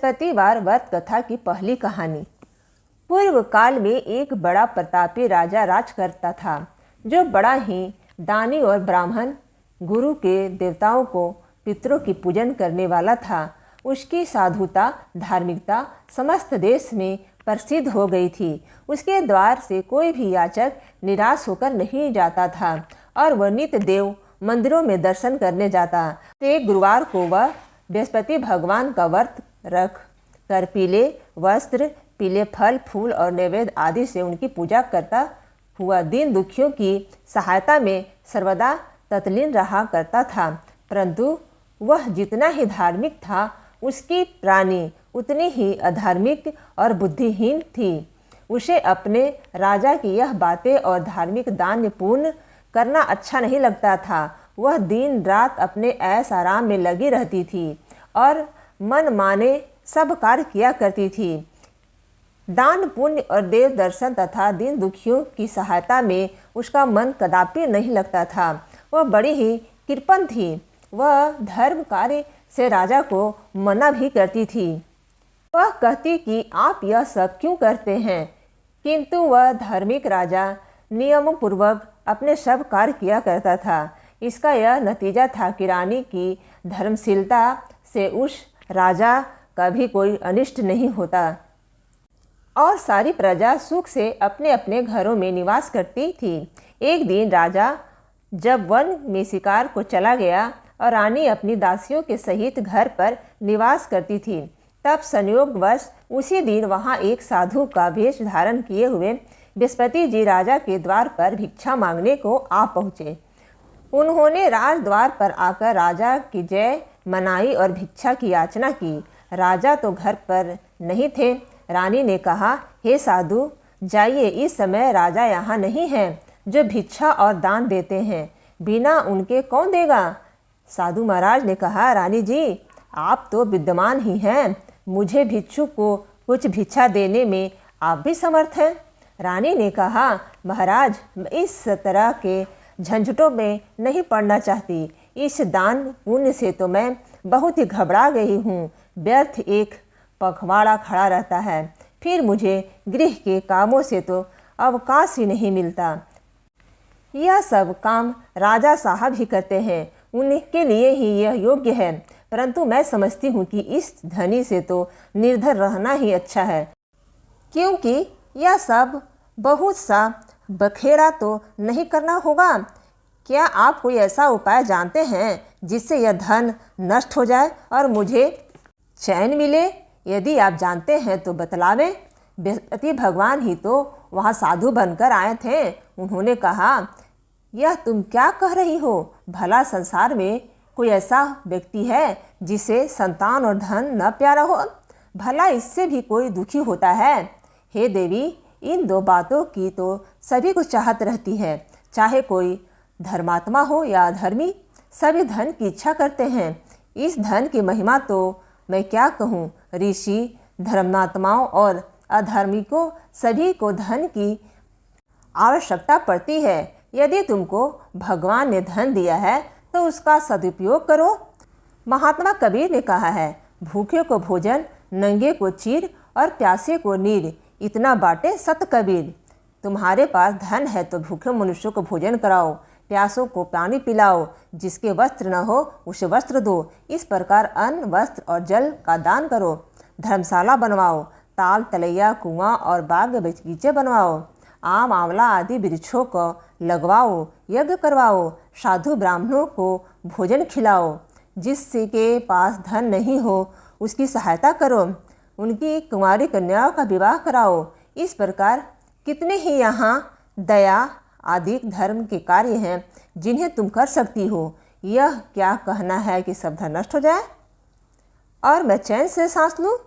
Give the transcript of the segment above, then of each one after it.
बृहस्पतिवार व्रत कथा की पहली कहानी। पूर्व काल में एक बड़ा प्रतापी राजा राज करता था, जो बड़ा ही दानी और ब्राह्मण, गुरु के देवताओं को, पितरों की पूजन करने वाला था। उसकी साधुता, धार्मिकता समस्त देश में प्रसिद्ध हो गई थी। उसके द्वार से कोई भी याचक निराश होकर नहीं जाता था और वह नित्य देव मंदिरों में दर्शन करने जाता। एक गुरुवार को वह बृहस्पति भगवान का व्रत रख कर पीले वस्त्र, पीले फल फूल और नैवेद्य आदि से उनकी पूजा करता हुआ दीन दुखियों की सहायता में सर्वदा तत्लीन रहा करता था। परंतु वह जितना ही धार्मिक था, उसकी प्राणी उतनी ही अधार्मिक और बुद्धिहीन थी। उसे अपने राजा की यह बातें और धार्मिक दान पूर्ण करना अच्छा नहीं लगता था। वह दिन रात अपने ऐश आराम में लगी रहती थी और मन माने सब कार्य किया करती थी। दान पुण्य और देव दर्शन तथा दीन दुखियों की सहायता में उसका मन कदापि नहीं लगता था। वह बड़ी ही कृपण थी। वह धर्म कार्य से राजा को मना भी करती थी। वह कहती कि आप यह सब क्यों करते हैं, किंतु वह धार्मिक राजा नियम पूर्वक अपने सब कार्य किया करता था। इसका यह नतीजा था कि रानी की धर्मशीलता से उस राजा का भी कोई अनिष्ट नहीं होता और सारी प्रजा सुख से अपने अपने घरों में निवास करती थी। एक दिन राजा जब वन में शिकार को चला गया और रानी अपनी दासियों के सहित घर पर निवास करती थी, तब संयोगवश उसी दिन वहाँ एक साधु का वेश धारण किए हुए बृहस्पति जी राजा के द्वार पर भिक्षा मांगने को आ पहुँचे। उन्होंने राजद्वार पर आकर राजा की जय मनाई और भिक्षा की याचना की। राजा तो घर पर नहीं थे। रानी ने कहा, हे साधु, जाइए, इस समय राजा यहाँ नहीं हैं जो भिक्षा और दान देते हैं, बिना उनके कौन देगा। साधु महाराज ने कहा, रानी जी, आप तो विद्यमान ही हैं, मुझे भिक्षु को कुछ भिक्षा देने में आप भी समर्थ हैं। रानी ने कहा, महाराज, इस तरह के झंझटों में नहीं पड़ना चाहती। इस दान पुण्य से तो मैं बहुत ही घबरा गई हूँ। व्यर्थ एक पखवाड़ा खड़ा रहता है, फिर मुझे गृह के कामों से तो अवकाश ही नहीं मिलता। यह सब काम राजा साहब ही करते हैं, उनके लिए ही यह योग्य है। परंतु मैं समझती हूँ कि इस धनी से तो निर्धन रहना ही अच्छा है, क्योंकि यह सब बहुत सा बखेड़ा तो नहीं करना होगा। क्या आप कोई ऐसा उपाय जानते हैं जिससे यह धन नष्ट हो जाए और मुझे चैन मिले? यदि आप जानते हैं तो बतलावें। बृहस्पति भगवान ही तो वहाँ साधु बनकर आए थे। उन्होंने कहा, यह तुम क्या कह रही हो? भला संसार में कोई ऐसा व्यक्ति है जिसे संतान और धन न प्यारा हो? भला इससे भी कोई दुखी होता है? हे देवी, इन दो बातों की तो सभी को चाहत रहती है, चाहे कोई धर्मात्मा हो या अधर्मी, सभी धन की इच्छा करते हैं। इस धन की महिमा तो मैं क्या कहूँ। ऋषि, धर्मात्माओं और अधर्मिकों सभी को धन की आवश्यकता पड़ती है। यदि तुमको भगवान ने धन दिया है तो उसका सदुपयोग करो। महात्मा कबीर ने कहा है, भूखे को भोजन, नंगे को चीर और प्यासे को नीर, इतना बांटे सत कबीर। तुम्हारे पास धन है तो भूखे मनुष्यों को भोजन कराओ, प्यासों को पानी पिलाओ, जिसके वस्त्र न हो उसे वस्त्र दो। इस प्रकार अन्न, वस्त्र और जल का दान करो। धर्मशाला बनवाओ, ताल तलैया, कुआं और बाग बगीचे बनवाओ। आम, आंवला आदि वृक्षों को लगवाओ, यज्ञ करवाओ। साधु ब्राह्मणों को भोजन खिलाओ। जिसके पास धन नहीं हो उसकी सहायता करो। उनकी कुंवारी कन्याओं का विवाह कराओ। इस प्रकार कितने ही यहाँ दया आदि धर्म के कार्य हैं जिन्हें तुम कर सकती हो। यह क्या कहना है कि सब धन नष्ट हो जाए और मैं चैन से सांस लूँ?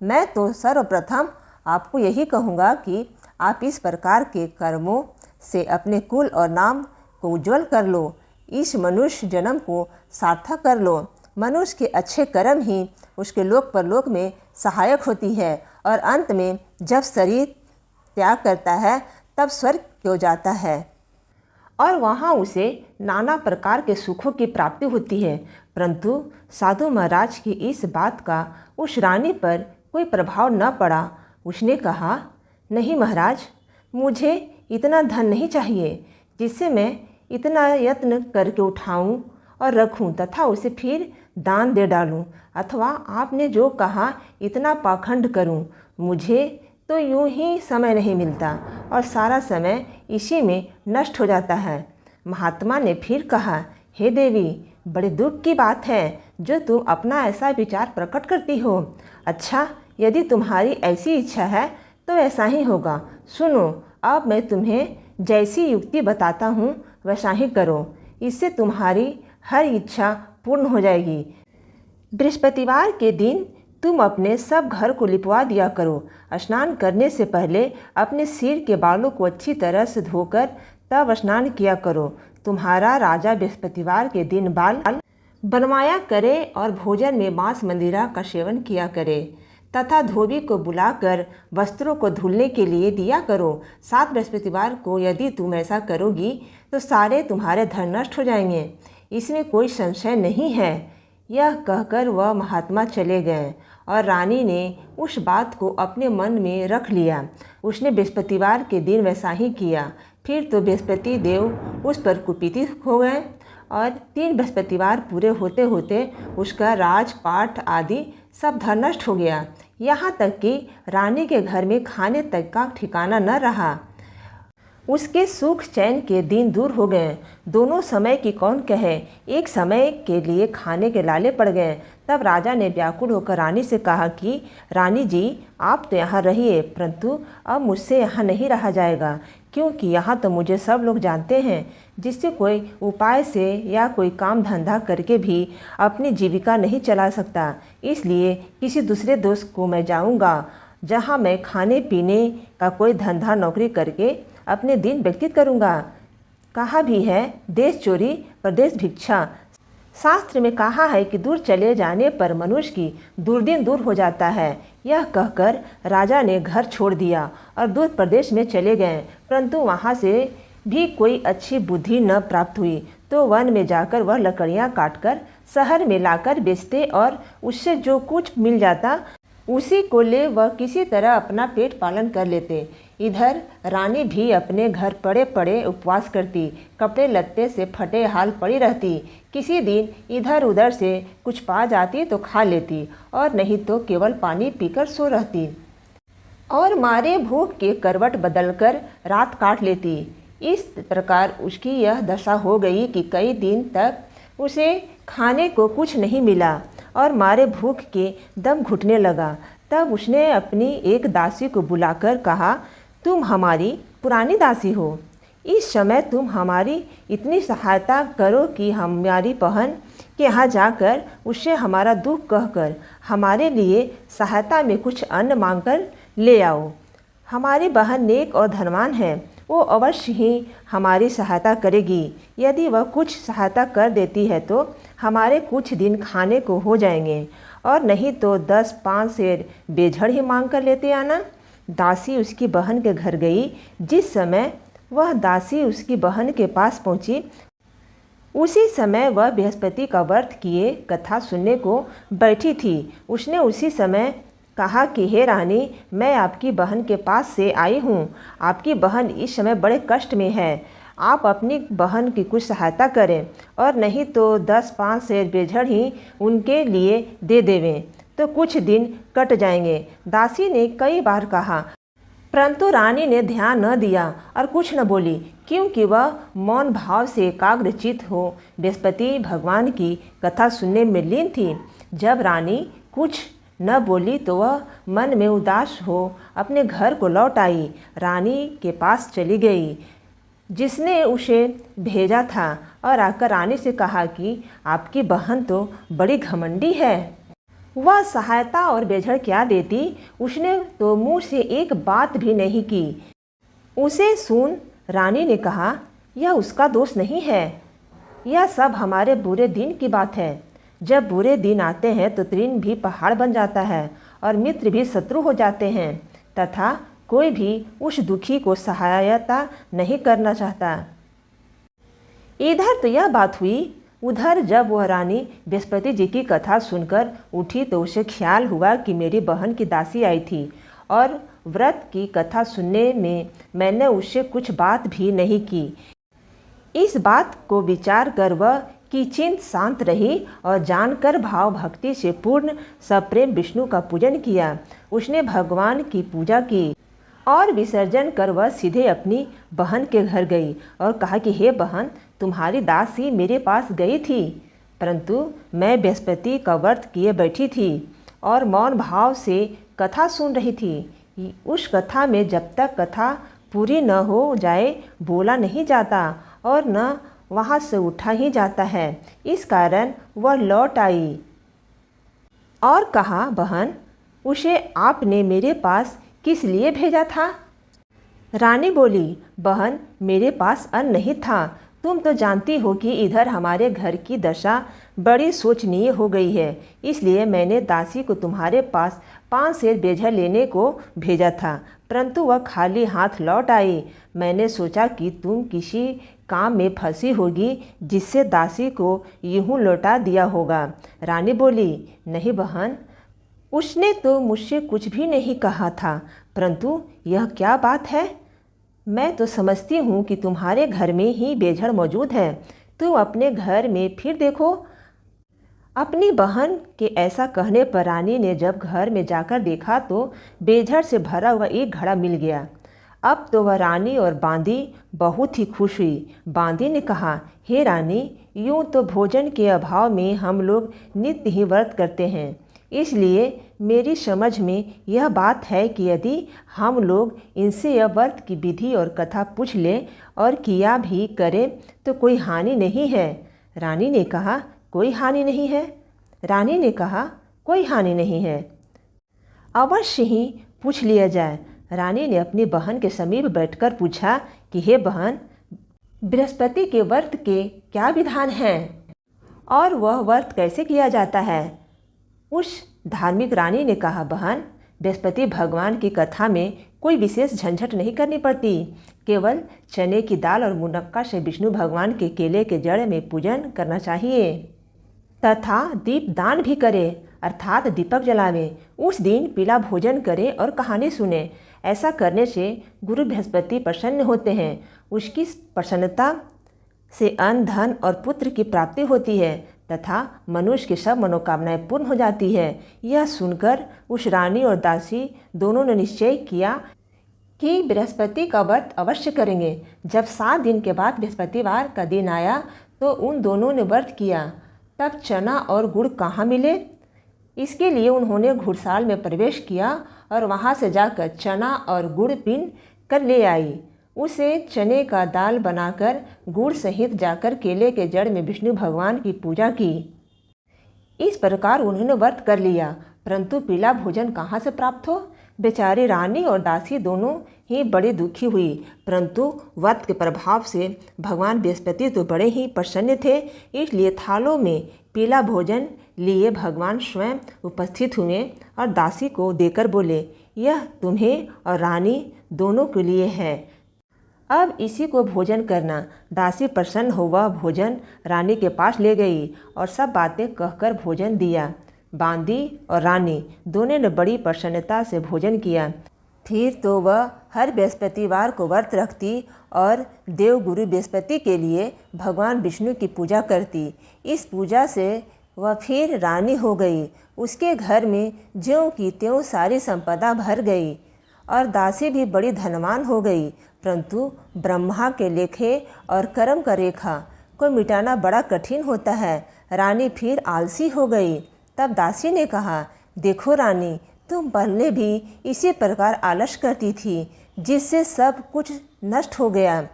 मैं तो सर्वप्रथम आपको यही कहूँगा कि आप इस प्रकार के कर्मों से अपने कुल और नाम को उज्जवल कर लो। इस मनुष्य जन्म को सार्थक कर लो। मनुष्य के अच्छे कर्म ही उसके लोक परलोक में सहायक होती है और अंत में जब शरीर त्याग करता है तब स्वर्ग हो जाता है। और वहाँ उसे नाना प्रकार के सुखों की प्राप्ति होती है। परंतु साधु महाराज की इस बात का उस रानी पर कोई प्रभाव न पड़ा। उसने कहा, नहीं महाराज, मुझे इतना धन नहीं चाहिए जिससे मैं इतना यत्न करके उठाऊं और रखूं तथा उसे फिर दान दे डालूं, अथवा आपने जो कहा इतना पाखंड करूं। मुझे तो यूं ही समय नहीं मिलता और सारा समय इसी में नष्ट हो जाता है। महात्मा ने फिर कहा, हे देवी, बड़े दुख की बात है जो तुम अपना ऐसा विचार प्रकट करती हो। अच्छा, यदि तुम्हारी ऐसी इच्छा है तो ऐसा ही होगा। सुनो, अब मैं तुम्हें जैसी युक्ति बताता हूँ वैसा ही करो, इससे तुम्हारी हर इच्छा पूर्ण हो जाएगी। बृहस्पतिवार के दिन तुम अपने सब घर को लिपवा दिया करो। स्नान करने से पहले अपने सिर के बालों को अच्छी तरह से धोकर तब स्नान किया करो। तुम्हारा राजा बृहस्पतिवार के दिन बाल बनवाया करे और भोजन में मांस मंदिरा का सेवन किया करे तथा धोबी को बुलाकर वस्त्रों को धुलने के लिए दिया करो। 7 बृहस्पतिवार को यदि तुम ऐसा करोगी तो सारे तुम्हारे धन नष्ट हो जाएंगे, इसमें कोई संशय नहीं है। यह कहकर वह महात्मा चले गए और रानी ने उस बात को अपने मन में रख लिया। उसने बृहस्पतिवार के दिन वैसा ही किया। फिर तो बृहस्पति देव उस पर कुपित हो गए और 3 बृहस्पतिवार पूरे होते होते उसका राजपाट आदि सब धन नष्ट हो गया। यहाँ तक कि रानी के घर में खाने तक का ठिकाना न रहा। उसके सुख चैन के दिन दूर हो गए। दोनों समय की कौन कहे, एक समय के लिए खाने के लाले पड़ गए। तब राजा ने व्याकुल होकर रानी से कहा कि रानी जी, आप तो यहाँ रहिए, परंतु अब मुझसे यहाँ नहीं रहा जाएगा, क्योंकि यहाँ तो मुझे सब लोग जानते हैं, जिससे कोई उपाय से या कोई काम धंधा करके भी अपनी जीविका नहीं चला सकता। इसलिए किसी दूसरे दोस्त को मैं जाऊँगा, जहाँ मैं खाने पीने का कोई धंधा नौकरी करके अपने दिन व्यतीत करूँगा। कहा भी है, देश चोरी परदेश भिक्षा। शास्त्र में कहा है कि दूर चले जाने पर मनुष्य की दुर्दिन दूर हो जाता है। यह कहकर राजा ने घर छोड़ दिया और दूर प्रदेश में चले गए, परंतु वहाँ से भी कोई अच्छी बुद्धि न प्राप्त हुई। तो वन में जाकर वह लकड़ियाँ काटकर शहर में लाकर बेचते और उससे जो कुछ मिल जाता उसी को ले वह किसी तरह अपना पेट पालन कर लेते। इधर रानी भी अपने घर पड़े पड़े उपवास करती, कपड़े लत्ते से फटे हाल पड़ी रहती। किसी दिन इधर उधर से कुछ पा जाती तो खा लेती और नहीं तो केवल पानी पीकर सो रहती और मारे भूख के करवट बदलकर रात काट लेती। इस प्रकार उसकी यह दशा हो गई कि कई दिन तक उसे खाने को कुछ नहीं मिला और मारे भूख के दम घुटने लगा। तब उसने अपनी एक दासी को बुलाकर कहा, तुम हमारी पुरानी दासी हो, इस समय तुम हमारी इतनी सहायता करो कि हमारी बहन के यहाँ जाकर उससे हमारा दुख कहकर हमारे लिए सहायता में कुछ अन्न मांगकर ले आओ। हमारी बहन नेक और धनवान है, वो अवश्य ही हमारी सहायता करेगी। यदि वह कुछ सहायता कर देती है तो हमारे कुछ दिन खाने को हो जाएंगे, और नहीं तो 10-5 सेर बेझड़ ही मांग कर लेते आना। दासी उसकी बहन के घर गई। जिस समय वह दासी उसकी बहन के पास पहुंची, उसी समय वह बृहस्पति का व्रत किए कथा सुनने को बैठी थी। उसने उसी समय कहा कि हे रानी, मैं आपकी बहन के पास से आई हूँ। आपकी बहन इस समय बड़े कष्ट में है। आप अपनी बहन की कुछ सहायता करें, और नहीं तो 10-5 सेर बेझड़ ही उनके लिए दे देवें तो कुछ दिन कट जाएंगे। दासी ने कई बार कहा, परंतु रानी ने ध्यान न दिया और कुछ न बोली, क्योंकि वह मौन भाव से एकाग्रचित हो बृहस्पति भगवान की कथा सुनने में लीन थी। जब रानी कुछ न बोली तो वह मन में उदास हो अपने घर को लौट आई। रानी के पास चली गई जिसने उसे भेजा था, और आकर रानी से कहा कि आपकी बहन तो बड़ी घमंडी है, वह सहायता और बेझड़ क्या देती, उसने तो मुँह से एक बात भी नहीं की। उसे सुन रानी ने कहा, यह उसका दोष नहीं है, यह सब हमारे बुरे दिन की बात है। जब बुरे दिन आते हैं तो ऋण भी पहाड़ बन जाता है और मित्र भी शत्रु हो जाते हैं, तथा कोई भी उस दुखी को सहायता नहीं करना चाहता। इधर तो यह बात हुई, उधर जब वह रानी बृहस्पति जी की कथा सुनकर उठी तो उसे ख्याल हुआ कि मेरी बहन की दासी आई थी और व्रत की कथा सुनने में मैंने उससे कुछ बात भी नहीं की। इस बात को विचार कर वह किंचित शांत रही और जानकर भाव भक्ति से पूर्ण सप्रेम विष्णु का पूजन किया। उसने भगवान की पूजा की और विसर्जन कर वह सीधे अपनी बहन के घर गई और कहा कि हे बहन, तुम्हारी दासी मेरे पास गई थी, परंतु मैं बृहस्पति का व्रत किए बैठी थी और मौन भाव से कथा सुन रही थी। उस कथा में जब तक कथा पूरी न हो जाए बोला नहीं जाता और न वहाँ से उठा ही जाता है। इस कारण वह लौट आई और कहा, बहन, उसे आपने मेरे पास किस लिए भेजा था? रानी बोली, बहन, मेरे पास अन्न नहीं था। तुम तो जानती हो कि इधर हमारे घर की दशा बड़ी शोचनीय हो गई है, इसलिए मैंने दासी को तुम्हारे पास 5 सेर बेझर लेने को भेजा था, परंतु वह खाली हाथ लौट आई। मैंने सोचा कि तुम किसी काम में फंसी होगी जिससे दासी को यूं लौटा दिया होगा। रानी बोली, नहीं बहन, उसने तो मुझसे कुछ भी नहीं कहा था, परंतु यह क्या बात है? मैं तो समझती हूँ कि तुम्हारे घर में ही बेझड़ मौजूद है। तुम अपने घर में फिर देखो। अपनी बहन के ऐसा कहने पर रानी ने जब घर में जाकर देखा तो बेझड़ से भरा हुआ एक घड़ा मिल गया। अब तो वह रानी और बांदी बहुत ही खुश हुई। बांदी ने कहा, हे रानी, यूँ तो भोजन के अभाव में हम लोग नित्य ही व्रत करते हैं, इसलिए मेरी समझ में यह बात है कि यदि हम लोग इनसे यह व्रत की विधि और कथा पूछ लें और किया भी करें तो कोई हानि नहीं है। रानी ने कहा, कोई हानि नहीं है। रानी ने कहा, कोई हानि नहीं है, अवश्य ही पूछ लिया जाए। रानी ने अपनी बहन के समीप बैठकर पूछा कि हे बहन, बृहस्पति के व्रत के क्या विधान हैं और वह व्रत कैसे किया जाता है? उस धार्मिक रानी ने कहा, बहन, बृहस्पति भगवान की कथा में कोई विशेष झंझट नहीं करनी पड़ती, केवल चने की दाल और मुनक्का से विष्णु भगवान के केले के जड़ में पूजन करना चाहिए तथा दीप दान भी करे, अर्थात दीपक जलावे। उस दिन पीला भोजन करे और कहानी सुने। ऐसा करने से गुरु बृहस्पति प्रसन्न होते हैं। उसकी प्रसन्नता से अन्न, धन और पुत्र की प्राप्ति होती है तथा मनुष्य की सब मनोकामनाएं पूर्ण हो जाती है। यह सुनकर उस रानी और दासी दोनों ने निश्चय किया कि बृहस्पति का व्रत अवश्य करेंगे। जब 7 दिन के बाद बृहस्पतिवार का दिन आया तो उन दोनों ने व्रत किया। तब चना और गुड़ कहाँ मिले? इसके लिए उन्होंने घुड़साल में प्रवेश किया और वहाँ से जाकर चना और गुड़ बीन कर ले आई। उसे चने का दाल बनाकर गुड़ सहित जाकर केले के जड़ में विष्णु भगवान की पूजा की। इस प्रकार उन्होंने व्रत कर लिया, परंतु पीला भोजन कहाँ से प्राप्त हो? बेचारी रानी और दासी दोनों ही बड़ी दुखी हुई, परंतु व्रत के प्रभाव से भगवान बृहस्पति तो बड़े ही प्रसन्न थे, इसलिए थालों में पीला भोजन लिए भगवान स्वयं उपस्थित हुए और दासी को देकर बोले, यह तुम्हें और रानी दोनों के लिए है, अब इसी को भोजन करना। दासी प्रसन्न हो वह भोजन रानी के पास ले गई और सब बातें कहकर भोजन दिया। बांदी और रानी दोनों ने बड़ी प्रसन्नता से भोजन किया। फिर तो वह हर बृहस्पतिवार को व्रत रखती और देवगुरु बृहस्पति के लिए भगवान विष्णु की पूजा करती। इस पूजा से वह फिर रानी हो गई। उसके घर में ज्यों की त्यों सारी संपदा भर गई और दासी भी बड़ी धनवान हो गई, परंतु ब्रह्मा के लेखे और कर्म का रेखा को मिटाना बड़ा कठिन होता है। रानी फिर आलसी हो गई। तब दासी ने कहा, देखो रानी, तुम पहले भी इसी प्रकार आलस करती थी, जिससे सब कुछ नष्ट हो गया।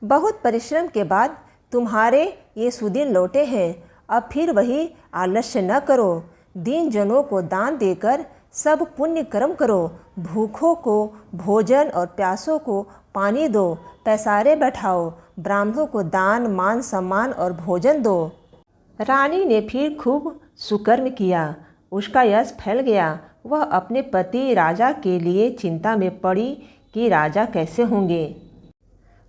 बहुत परिश्रम के बाद तुम्हारे ये सुदिन लौटे हैं। अब फिर वही आलस्य न करो। दीन जनों को दान देकर सब पुण्य कर्म करो। भूखों को भोजन और प्यासों को पानी दो। पैसारे बैठाओ। ब्राह्मणों को दान, मान, सम्मान और भोजन दो। रानी ने फिर खूब सुकर्म किया। उसका यश फैल गया। वह अपने पति राजा के लिए चिंता में पड़ी कि राजा कैसे होंगे।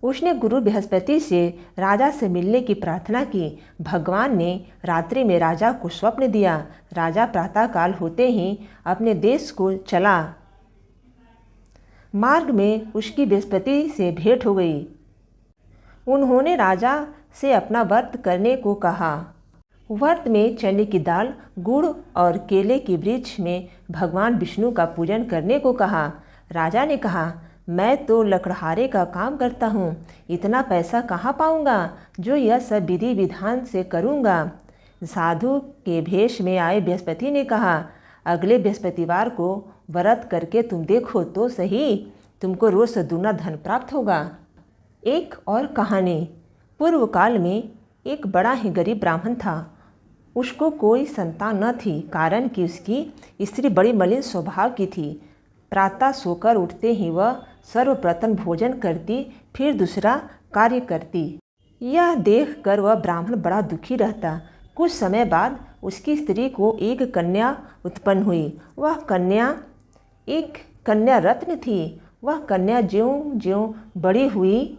उसने गुरु बृहस्पति से राजा से मिलने की प्रार्थना की। भगवान ने रात्रि में राजा को स्वप्न दिया। राजा प्रातःकाल होते ही अपने देश को चला। मार्ग में उसकी बृहस्पति से भेंट हो गई। उन्होंने राजा से अपना व्रत करने को कहा। व्रत में चने की दाल, गुड़ और केले के वृक्ष में भगवान विष्णु का पूजन करने को कहा। राजा ने कहा, मैं तो लकड़हारे का काम करता हूँ, इतना पैसा कहाँ पाऊँगा जो यह सब विधि विधान से करूँगा। साधु के भेष में आए बृहस्पति ने कहा, अगले बृहस्पतिवार को व्रत करके तुम देखो तो सही, तुमको रोज दुगना धन प्राप्त होगा। एक और कहानी। पूर्व काल में एक बड़ा ही गरीब ब्राह्मण था। उसको कोई संतान न थी, कारण कि उसकी स्त्री बड़ी मलिन स्वभाव की थी। प्रातः सोकर उठते ही वह सर्वप्रथम भोजन करती, फिर दूसरा कार्य करती। यह देखकर वह ब्राह्मण बड़ा दुखी रहता। कुछ समय बाद उसकी स्त्री को एक कन्या उत्पन्न हुई। वह कन्या एक कन्या रत्न थी। वह कन्या ज्यों ज्यों बड़ी हुई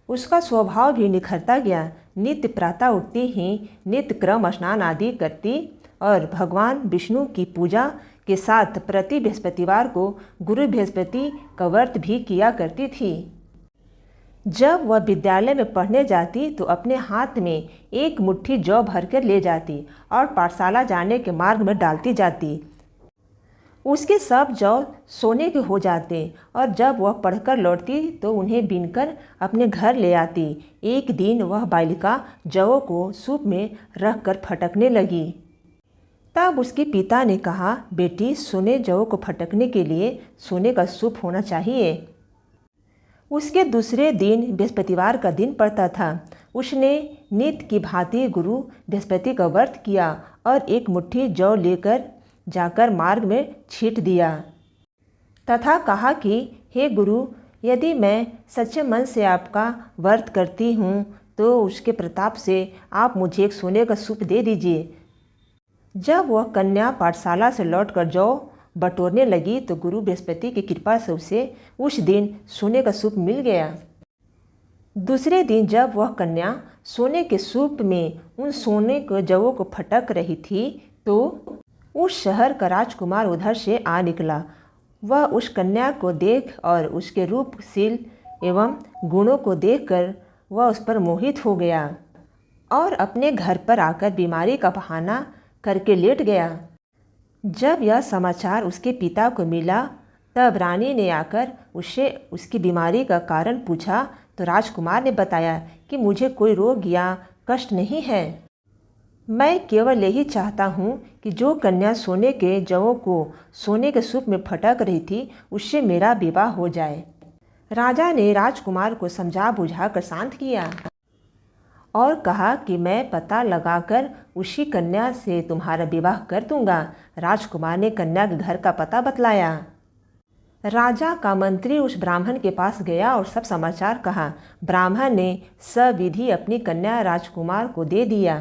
उसका स्वभाव भी निखरता गया। नित्य प्रातः उठती ही नित्य क्रम स्नान आदि करती और भगवान विष्णु की पूजा के साथ प्रति बृहस्पतिवार को गुरु बृहस्पति का व्रत भी किया करती थी। जब वह विद्यालय में पढ़ने जाती तो अपने हाथ में एक मुट्ठी जौ भरकर ले जाती और पाठशाला जाने के मार्ग में डालती जाती। उसके सब जौ सोने के हो जाते और जब वह पढ़कर लौटती तो उन्हें बीनकर अपने घर ले आती। एक दिन वह बालिका जौ को सूप में रखकर फटकने लगी। तब उसके पिता ने कहा, बेटी, सोने जौ को फटकने के लिए सोने का सूप होना चाहिए। उसके दूसरे दिन बृहस्पतिवार का दिन पड़ता था। उसने नित्य की भांति गुरु बृहस्पति का व्रत किया और एक मुट्ठी जौ लेकर जाकर मार्ग में छींट दिया तथा कहा कि हे गुरु, यदि मैं सच्चे मन से आपका व्रत करती हूँ तो उसके प्रताप से आप मुझे एक सोने का सूप दे दीजिए। जब वह कन्या पाठशाला से लौटकर जौ बटोरने लगी तो गुरु बृहस्पति की कृपा से उसे उस दिन सोने का सूप मिल गया। दूसरे दिन जब वह कन्या सोने के सूप में उन सोने के जौओं को फटक रही थी तो उस शहर का राजकुमार उधर से आ निकला। वह उस कन्या को देख और उसके रूपशील एवं गुणों को देखकर वह उस पर मोहित हो गया और अपने घर पर आकर बीमारी का बहाना करके लेट गया। जब यह समाचार उसके पिता को मिला तब रानी ने आकर उससे उसकी बीमारी का कारण पूछा तो राजकुमार ने बताया कि मुझे कोई रोग या कष्ट नहीं है, मैं केवल यही चाहता हूँ कि जो कन्या सोने के जौओं को सोने के सूप में फटक रही थी उससे मेरा विवाह हो जाए। राजा ने राजकुमार को समझा बुझाकर शांत किया और कहा कि मैं पता लगाकर उसी कन्या से तुम्हारा विवाह कर दूंगा। राजकुमार ने कन्या के घर का पता बतलाया। राजा का मंत्री उस ब्राह्मण के पास गया और सब समाचार कहा। ब्राह्मण ने सविधि अपनी कन्या राजकुमार को दे दिया।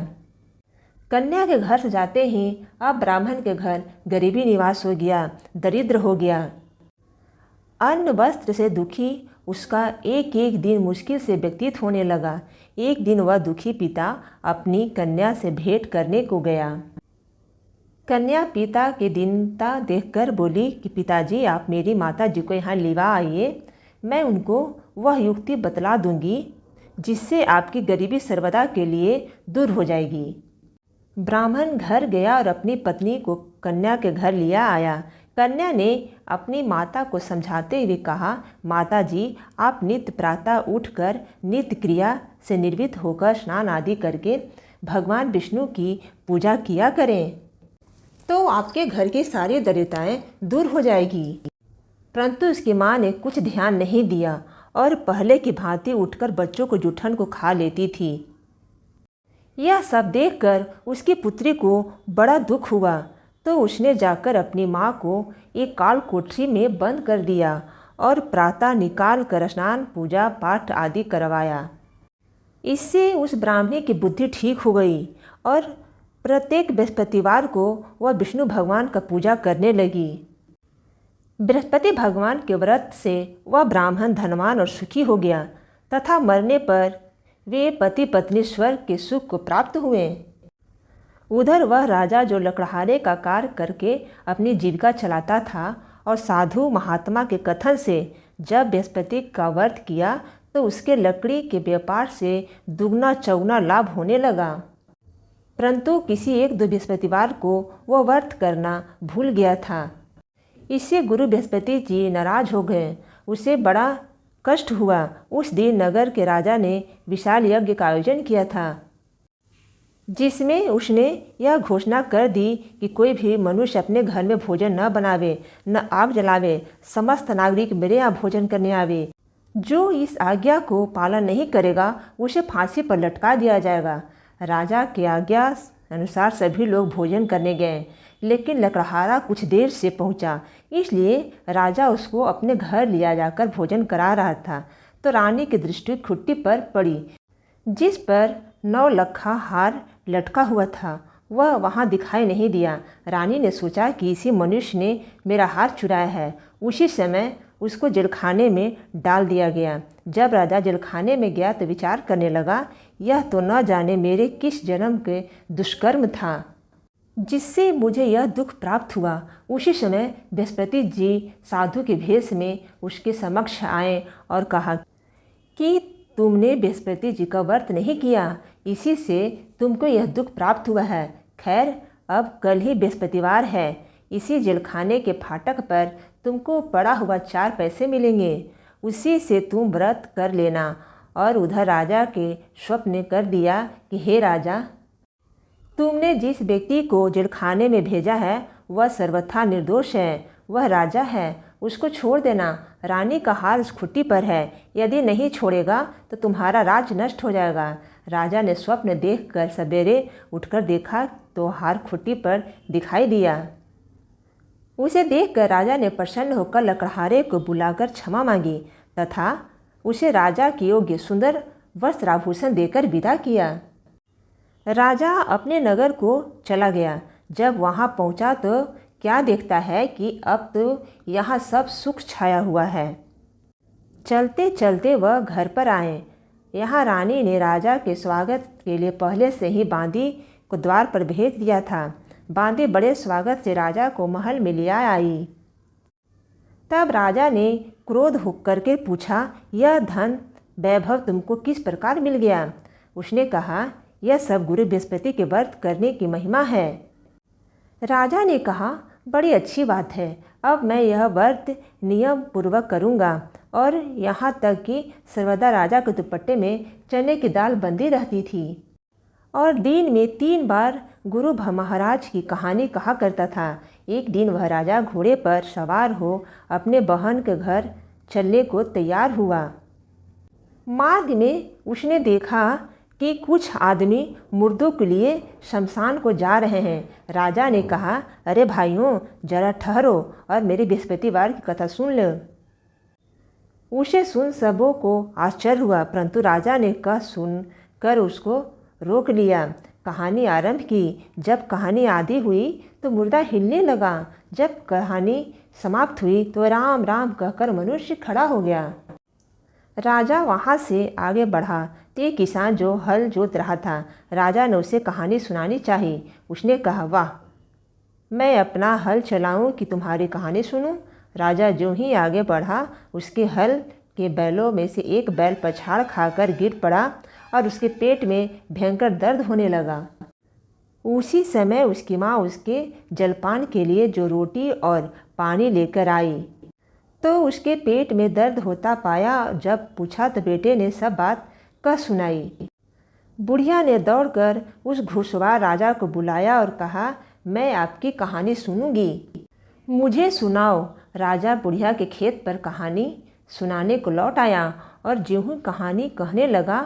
कन्या के घर से जाते ही अब ब्राह्मण के घर गरीबी निवास हो गया, दरिद्र हो गया। अन्न वस्त्र से दुखी उसका एक एक दिन मुश्किल से व्यतीत होने लगा। एक दिन वह दुखी पिता अपनी कन्या से भेंट करने को गया। कन्या पिता की दीनता देखकर बोली कि पिताजी, आप मेरी माता जी को यहाँ लिवा आइए, मैं उनको वह युक्ति बतला दूंगी जिससे आपकी गरीबी सर्वदा के लिए दूर हो जाएगी। ब्राह्मण घर गया और अपनी पत्नी को कन्या के घर लिया आया। कन्या ने अपनी माता को समझाते हुए कहा, माता जी, आप नित्य प्रातः उठकर नित्य क्रिया से निर्वृत्त होकर स्नान आदि करके भगवान विष्णु की पूजा किया करें तो आपके घर की सारी दरिद्रताएं दूर हो जाएगी। परंतु उसकी माँ ने कुछ ध्यान नहीं दिया और पहले की भांति उठकर बच्चों को जूठन को खा लेती थी। यह सब देखकर उसकी पुत्री को बड़ा दुख हुआ तो उसने जाकर अपनी माँ को एक काल कोठरी में बंद कर दिया और प्रातः निकाल कर स्नान पूजा पाठ आदि करवाया। इससे उस ब्राह्मणी की बुद्धि ठीक हो गई और प्रत्येक बृहस्पतिवार को वह विष्णु भगवान का पूजा करने लगी। बृहस्पति भगवान के व्रत से वह ब्राह्मण धनवान और सुखी हो गया तथा मरने पर वे पति पत्नी स्वर्ग के सुख को प्राप्त हुए। उधर वह राजा जो लकड़हारे का कार्य करके अपनी जीविका चलाता था और साधु महात्मा के कथन से जब बृहस्पति का व्रत किया तो उसके लकड़ी के व्यापार से दुगना चौगुना लाभ होने लगा। परंतु किसी एक दो बृहस्पतिवार को वह व्रत करना भूल गया था। इससे गुरु बृहस्पति जी नाराज हो गए। उसे बड़ा कष्ट हुआ। उस दिन नगर के राजा ने विशाल यज्ञ का आयोजन किया था, जिसमें उसने यह घोषणा कर दी कि कोई भी मनुष्य अपने घर में भोजन न बनावे, न आग जलावे, समस्त नागरिक मेरे यहाँ भोजन करने आवे। जो इस आज्ञा को पालन नहीं करेगा उसे फांसी पर लटका दिया जाएगा। राजा की आज्ञा अनुसार सभी लोग भोजन करने गए, लेकिन लकड़हारा कुछ देर से पहुंचा, इसलिए राजा उसको अपने घर लिया जाकर भोजन करा रहा था तो रानी की दृष्टि खुट्टी पर पड़ी, जिस पर 9 लखा हार लटका हुआ था। वह वहाँ दिखाई नहीं दिया। रानी ने सोचा कि इसी मनुष्य ने मेरा हार चुराया है। उसी समय उसको जेलखाने में डाल दिया गया। जब राजा जेलखाने में गया तो विचार करने लगा, यह तो न जाने मेरे किस जन्म के दुष्कर्म था जिससे मुझे यह दुख प्राप्त हुआ। उसी समय बृहस्पति जी साधु के भेष में उसके समक्ष आए और कहा कि तुमने बृहस्पति जी का व्रत नहीं किया, इसी से तुमको यह दुख प्राप्त हुआ है। खैर, अब कल ही बृहस्पतिवार है। इसी जेलखाने के फाटक पर तुमको पड़ा हुआ 4 पैसे मिलेंगे, उसी से तुम व्रत कर लेना। और उधर राजा के स्वप्न कर दिया कि हे राजा, तुमने जिस व्यक्ति को जेलखाने में भेजा है वह सर्वथा निर्दोष है, वह राजा है, उसको छोड़ देना। रानी का हार उस खुट्टी पर है, यदि नहीं छोड़ेगा तो तुम्हारा राज नष्ट हो जाएगा। राजा ने स्वप्न देखकर सवेरे उठकर देखा तो हार खुट्टी पर दिखाई दिया। उसे देखकर राजा ने प्रसन्न होकर लकड़हारे को बुलाकर क्षमा मांगी तथा उसे राजा के योग्य सुंदर वस्त्राभूषण देकर विदा किया। राजा अपने नगर को चला गया। जब वहाँ पहुँचा तो क्या देखता है कि अब तो यहाँ सब सुख छाया हुआ है। चलते चलते वह घर पर आए। यहाँ रानी ने राजा के स्वागत के लिए पहले से ही बांदी को द्वार पर भेज दिया था। बांदी बड़े स्वागत से राजा को महल में लिया आई। तब राजा ने क्रोध होकर के पूछा, यह धन वैभव तुमको किस प्रकार मिल गया? उसने कहा, यह सब गुरु बृहस्पति के व्रत करने की महिमा है। राजा ने कहा, बड़ी अच्छी बात है। अब मैं यह व्रत नियम पूर्वक करूँगा। और यहाँ तक कि सर्वदा राजा के दुपट्टे में चने की दाल बंधी रहती थी और दिन में 3 बार गुरु महाराज की कहानी कहा करता था। एक दिन वह राजा घोड़े पर सवार हो अपने बहन के घर चलने को तैयार हुआ। मार्ग में उसने देखा कि कुछ आदमी मुर्दों के लिए शमशान को जा रहे हैं। राजा ने कहा, अरे भाइयों, जरा ठहरो और मेरे बृहस्पतिवार की कथा सुन लो। उसे सुन सबों को आश्चर्य हुआ, परंतु राजा ने कह सुन कर उसको रोक लिया। कहानी आरंभ की। जब कहानी आधी हुई तो मुर्दा हिलने लगा। जब कहानी समाप्त हुई तो राम राम कहकर मनुष्य खड़ा हो गया। राजा वहाँ से आगे बढ़ा तो एक किसान जो हल जोत रहा था, राजा ने उसे कहानी सुनानी चाहिए। उसने कहा, वाह, मैं अपना हल चलाऊं कि तुम्हारी कहानी सुनूं? राजा जो ही आगे बढ़ा, उसके हल के बैलों में से एक बैल पछाड़ खाकर गिर पड़ा और उसके पेट में भयंकर दर्द होने लगा। उसी समय उसकी माँ उसके जलपान के लिए जो रोटी और पानी लेकर आई तो उसके पेट में दर्द होता पाया। जब पूछा तो बेटे ने सब बात कह सुनाई। बुढ़िया ने दौड़कर उस घुड़सवार राजा को बुलाया और कहा, मैं आपकी कहानी सुनूंगी, मुझे सुनाओ। राजा बुढ़िया के खेत पर कहानी सुनाने को लौट आया और ज्यों ही कहानी कहने लगा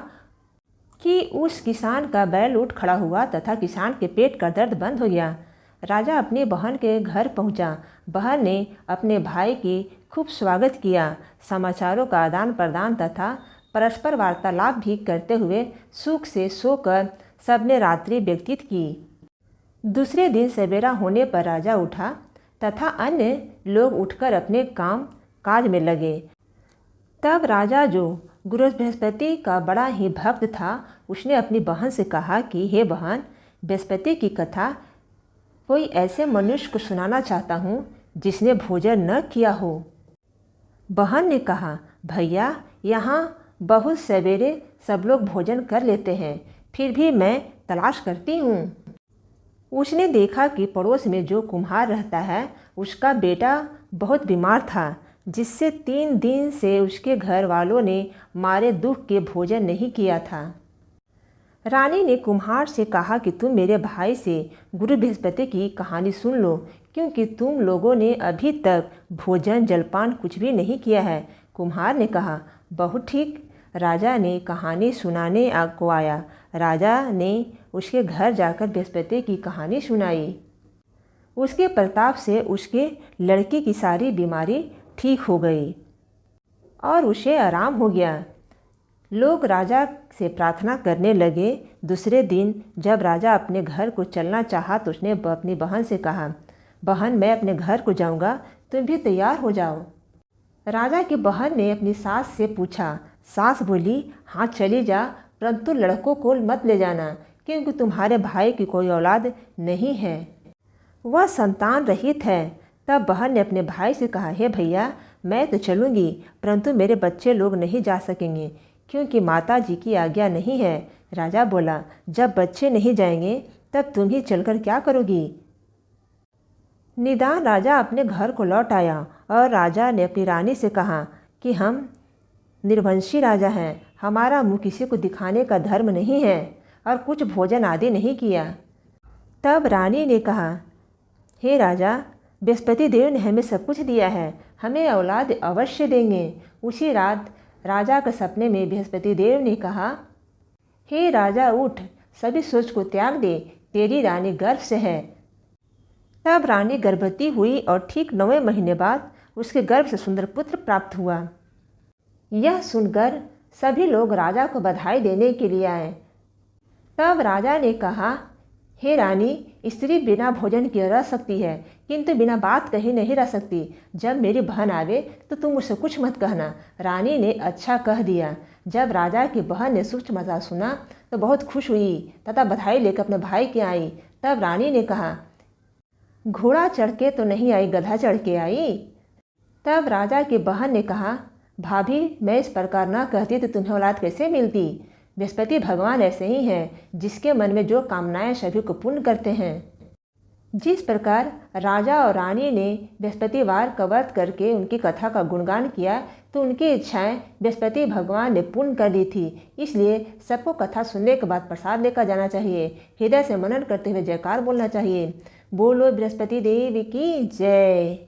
कि उस किसान का बैल उठ खड़ा हुआ तथा किसान के पेट का दर्द बंद हो गया। राजा अपनी बहन के घर पहुंचा। बहन ने अपने भाई की खूब स्वागत किया। समाचारों का आदान प्रदान तथा परस्पर वार्तालाप भी करते हुए सुख से सोकर सबने रात्रि व्यतीत की। दूसरे दिन सवेरा होने पर राजा उठा तथा अन्य लोग उठकर अपने काम काज में लगे। तब राजा जो गुरु बृहस्पति का बड़ा ही भक्त था। उसने अपनी बहन से कहा कि हे बहन, बृहस्पति की कथा कोई ऐसे मनुष्य को सुनाना चाहता हूँ जिसने भोजन न किया हो। बहन ने कहा, भैया, यहाँ बहुत सवेरे सब लोग भोजन कर लेते हैं, फिर भी मैं तलाश करती हूँ। उसने देखा कि पड़ोस में जो कुम्हार रहता है उसका बेटा बहुत बीमार था, जिससे 3 दिन से उसके घर वालों ने मारे दुख के भोजन नहीं किया था। रानी ने कुम्हार से कहा कि तुम मेरे भाई से गुरु बृहस्पति की कहानी सुन लो, क्योंकि तुम लोगों ने अभी तक भोजन जलपान कुछ भी नहीं किया है। कुम्हार ने कहा, बहुत ठीक। राजा ने कहानी सुनाने को आया। राजा ने उसके घर जाकर बृहस्पति की कहानी सुनाई। उसके प्रताप से उसके लड़के की सारी बीमारी ठीक हो गई और उसे आराम हो गया। लोग राजा से प्रार्थना करने लगे। दूसरे दिन जब राजा अपने घर को चलना चाहा तो उसने अपनी बहन से कहा, बहन, मैं अपने घर को जाऊंगा, तुम भी तैयार हो जाओ। राजा की बहन ने अपनी सास से पूछा। सास बोली, हाँ चली जा, परंतु लड़कों को मत ले जाना, क्योंकि तुम्हारे भाई की कोई औलाद नहीं है, वह संतान रहित है। तब बहन ने अपने भाई से कहा, हे भैया, मैं तो चलूँगी, परंतु मेरे बच्चे लोग नहीं जा सकेंगे, क्योंकि माता जी की आज्ञा नहीं है। राजा बोला, जब बच्चे नहीं जाएंगे तब तुम ही चलकर क्या करोगी। निदान राजा अपने घर को लौट आया और राजा ने अपनी रानी से कहा कि हम निर्वंशी राजा हैं, हमारा मुँह किसी को दिखाने का धर्म नहीं है और कुछ भोजन आदि नहीं किया। तब रानी ने कहा, हे राजा, बृहस्पति देव ने हमें सब कुछ दिया है, हमें औलाद अवश्य देंगे। उसी रात राजा के सपने में बृहस्पति देव ने कहा, हे राजा, उठ, सभी सोच को त्याग दे, तेरी रानी गर्भ से है। तब रानी गर्भवती हुई और ठीक 9वें महीने बाद उसके गर्भ से सुंदर पुत्र प्राप्त हुआ। यह सुनकर सभी लोग राजा को बधाई देने के लिए आए। तब राजा ने कहा, हे रानी, स्त्री बिना भोजन किए रह सकती है, किंतु बिना बात कही नहीं रह सकती। जब मेरी बहन आवे तो तुम मुझसे कुछ मत कहना। रानी ने अच्छा कह दिया। जब राजा की बहन ने सूक्ष्म समाचार सुना तो बहुत खुश हुई तथा बधाई लेकर अपने भाई के आई। तब रानी ने कहा, घोड़ा चढ़ के तो नहीं आई, गधा चढ़ के आई। तब राजा की बहन ने कहा, भाभी, मैं इस प्रकार ना कहती तो तुम्हें औलाद कैसे मिलती। बृहस्पति भगवान ऐसे ही हैं, जिसके मन में जो कामनाएं सभी को पूर्ण करते हैं। जिस प्रकार राजा और रानी ने बृहस्पतिवार का व्रत करके उनकी कथा का गुणगान किया तो उनकी इच्छाएं बृहस्पति भगवान ने पूर्ण कर ली थी। इसलिए सबको कथा सुनने के बाद प्रसाद लेकर जाना चाहिए। हृदय से मनन करते हुए जयकार बोलना चाहिए। बोलो बृहस्पति देव की जय।